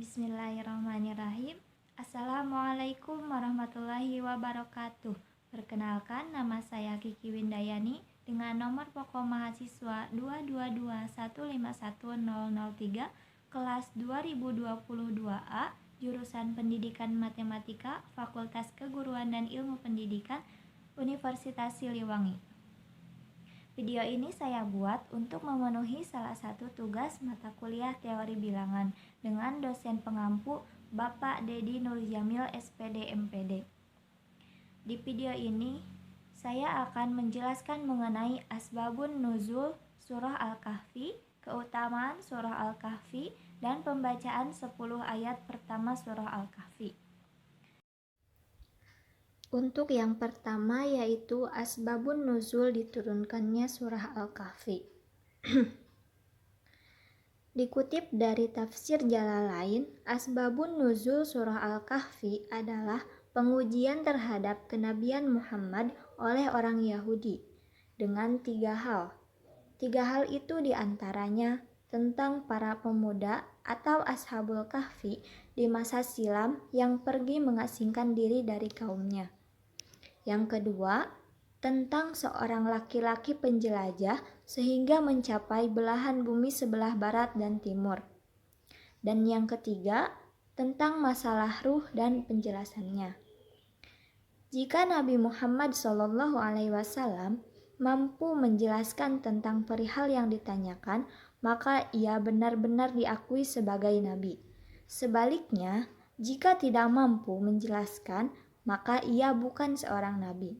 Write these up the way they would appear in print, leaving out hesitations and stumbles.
Bismillahirrahmanirrahim. Assalamualaikum warahmatullahi wabarakatuh. Perkenalkan, nama saya Kiki Windayani dengan nomor pokok mahasiswa 222151003 kelas 2022A, jurusan Pendidikan Matematika, Fakultas Keguruan dan Ilmu Pendidikan, Universitas Siliwangi. Video ini saya buat untuk memenuhi salah satu tugas mata kuliah teori bilangan dengan dosen pengampu Bapak Dedi Nurjamil SPD MPD. Di video ini saya akan menjelaskan mengenai asbabun nuzul surah Al-Kahfi, keutamaan surah Al-Kahfi, dan pembacaan 10 ayat pertama surah Al-Kahfi. Untuk yang pertama yaitu asbabun nuzul diturunkannya surah Al-Kahfi. Dikutip dari tafsir Jalalain, asbabun nuzul surah Al-Kahfi adalah pengujian terhadap kenabian Muhammad oleh orang Yahudi dengan 3 hal. 3 hal itu diantaranya tentang para pemuda atau ashabul kahfi di masa silam yang pergi mengasingkan diri dari kaumnya. Yang kedua, tentang seorang laki-laki penjelajah sehingga mencapai belahan bumi sebelah barat dan timur. Dan yang ketiga, tentang masalah ruh dan penjelasannya. Jika Nabi Muhammad SAW mampu menjelaskan tentang perihal yang ditanyakan, maka ia benar-benar diakui sebagai nabi. Sebaliknya, jika tidak mampu menjelaskan, maka ia bukan seorang nabi.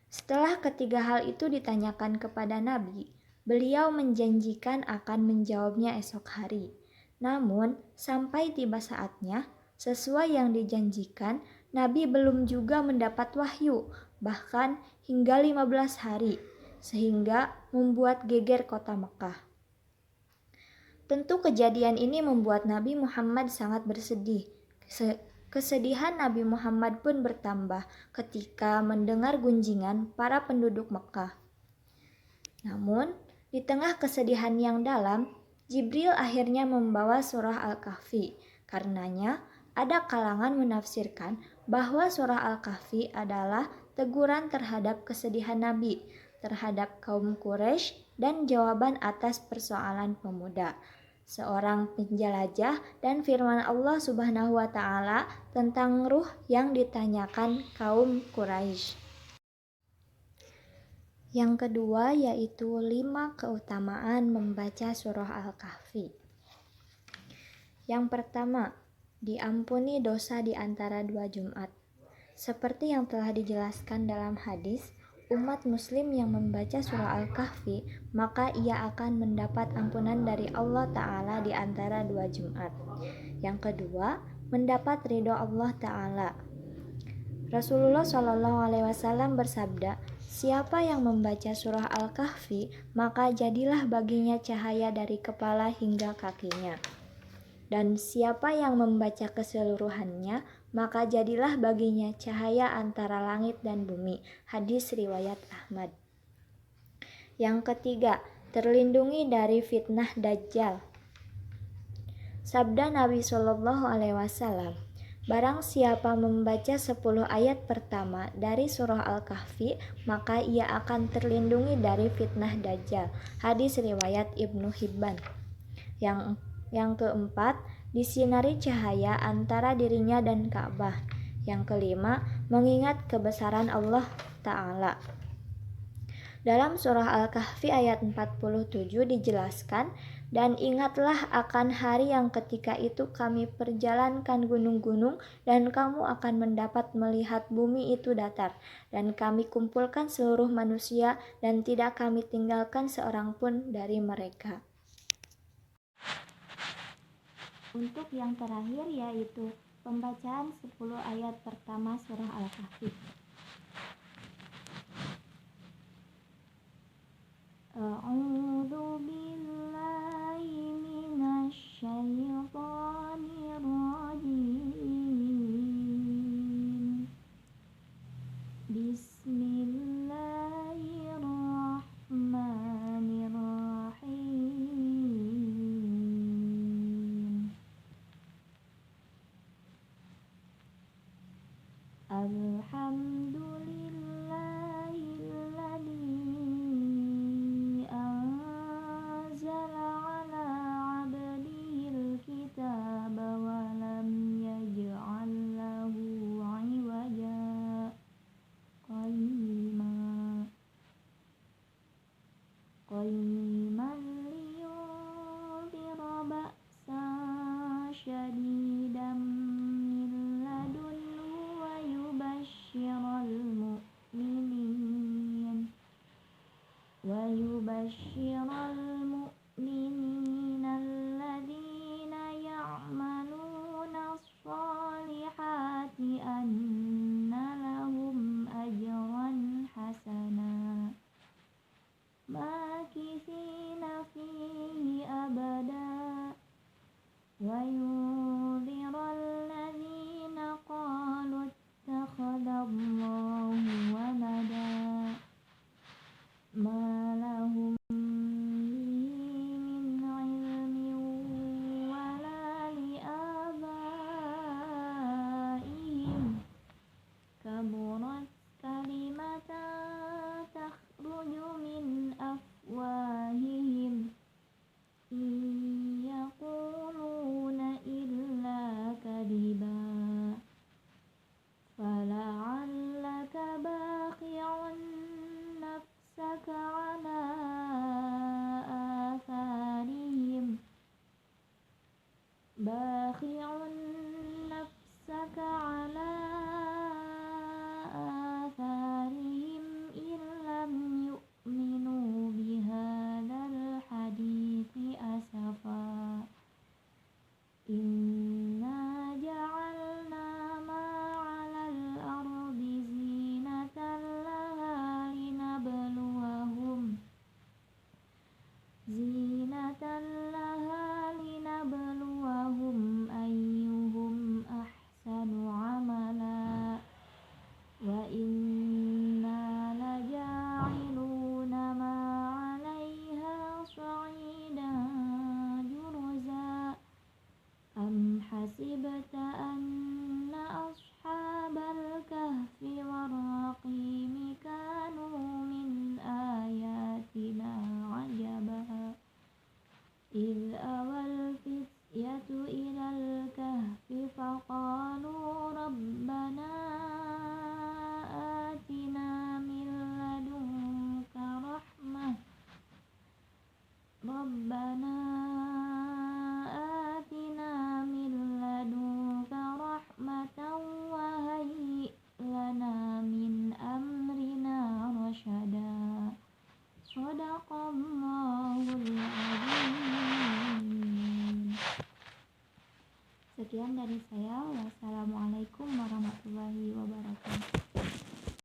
Setelah ketiga hal itu ditanyakan kepada Nabi, beliau menjanjikan akan menjawabnya esok hari. Namun, sampai tiba saatnya, sesuai yang dijanjikan, Nabi belum juga mendapat wahyu, bahkan hingga 15 hari, sehingga membuat geger kota Mekah. Tentu kejadian ini membuat Nabi Muhammad sangat bersedih. Kesedihan Nabi Muhammad pun bertambah ketika mendengar gunjingan para penduduk Mekah. Namun, di tengah kesedihan yang dalam, Jibril akhirnya membawa surah Al-Kahfi. Karenanya, ada kalangan menafsirkan bahwa surah Al-Kahfi adalah teguran terhadap kesedihan Nabi, terhadap kaum Quraisy, dan jawaban atas persoalan pemuda, seorang penjelajah, dan firman Allah Subhanahu wa Ta'ala tentang ruh yang ditanyakan kaum Quraisy. Yang kedua yaitu 5 keutamaan membaca surah Al-Kahfi. Yang pertama, diampuni dosa di antara 2 Jumat. Seperti yang telah dijelaskan dalam hadis, umat muslim yang membaca surah Al-Kahfi, maka ia akan mendapat ampunan dari Allah Ta'ala di antara 2 Jumat. Yang kedua, mendapat ridho Allah Ta'ala. Rasulullah SAW bersabda, siapa yang membaca surah Al-Kahfi, maka jadilah baginya cahaya dari kepala hingga kakinya. Dan siapa yang membaca keseluruhannya, maka jadilah baginya cahaya antara langit dan bumi. Hadis riwayat Ahmad. Yang ketiga, terlindungi dari fitnah Dajjal. Sabda Nabi SAW, barang siapa membaca 10 ayat pertama dari surah Al-Kahfi, maka ia akan terlindungi dari fitnah Dajjal. Hadis riwayat Ibnu Hibban. Yang keempat, disinari cahaya antara dirinya dan Ka'bah. Yang kelima, mengingat kebesaran Allah Ta'ala. Dalam surah Al-Kahfi ayat 47 dijelaskan, dan ingatlah akan hari yang ketika itu kami perjalankan gunung-gunung dan kamu akan mendapat melihat bumi itu datar, dan kami kumpulkan seluruh manusia dan tidak kami tinggalkan seorang pun dari mereka. Untuk yang terakhir yaitu pembacaan 10 ayat pertama surah Al-Kahfi. A'udzu billahi minasy syaithanir rajim. Bismillahirrahmanirrahim. وينذر الذين قالوا اتخذ الله ولدا ما لهم به من علم ولا لآبائهم كبرت كلمة تخرج من أفواههم إن يقولون إلا كذبا فلعلك باخع نفسك على آثارهم إن لم يؤمنوا بهذا الحديث أسفا إنا جعلنا ما على الأرض زينة لها لنبلوهم أيهم أحسن عملا وإنا لجاعلون ما عليها صعيدا جرزا أم حسبت أن أصحاب الكهف والرقيم كانوا من آياتنا عجبا إذ أوى الفتية إلى الكهف فقالوا ربنا آتنا من لدنك رحمة وهيئ لنا من أمرنا رشدا Shadaqallahul Adzim. Sekian dari saya. Wassalamualaikum warahmatullahi wabarakatuh.